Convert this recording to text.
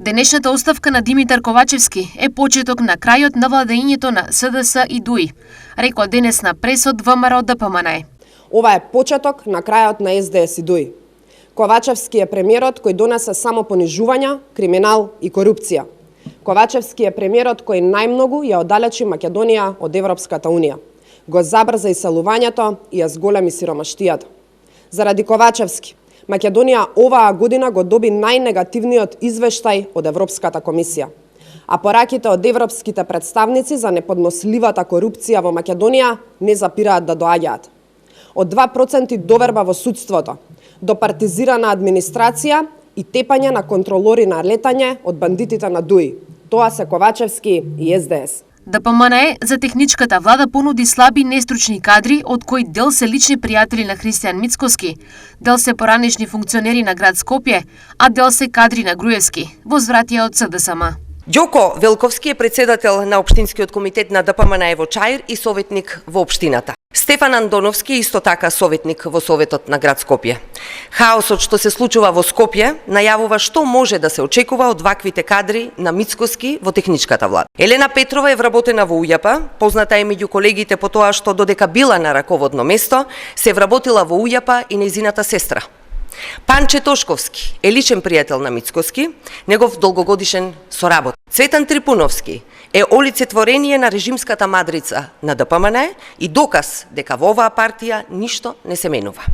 Денешната оставка на Димитар Ковачевски е почеток на крајот на владењето на СДС и ДУИ, рекол денес на пресот ВМРО ДПМН. Ова е почеток на крајот на СДС и ДУИ. Ковачевски е премиерот кој донесе само понижувања, криминал и корупција. Ковачевски е премиерот кој најмногу ја оддалечи Македонија од Европската унија. Го забрза иселувањето и ја зголеми сиромаштијата. Заради Ковачевски, Македонија оваа година го доби најнегативниот извештај од Европската комисија. А пораките од европските представници за неподносливата корупција во Македонија не запираат да доаѓаат. Од 2% доверба во судството, до партизирана администрација и тепање на контролори на летање од бандитите на ДУИ. Тоа се Ковачевски и СДС. ДПМН за техничката влада понуди слаби нестручни кадри, од кои дел се лични пријатели на Христијан Мицкоски, дел се поранешни функционери на град Скопје, а дел се кадри на Груевски, возвратија од СДСМ. Ѓоко Велковски е председател на Општинскиот комитет на ДПМН во Чаир и советник во општината. Стефан Андоновски е исто така советник во Советот на град Скопје. Хаосот што се случува во Скопје најавува што може да се очекува од ваквите кадри на Мицкоски во техничката влада. Елена Петрова е вработена во УЈАП, позната е меѓу колегите по тоа што додека била на раководно место, се вработила во УЈАП и нејзината сестра. Панче Тошковски е личен пријател на Мицкоски, негов долгогодишен соработник. Цветан Трипуновски е олицетворение на режимската мадрица на ДПМН и доказ дека во оваа партија ништо не се менува.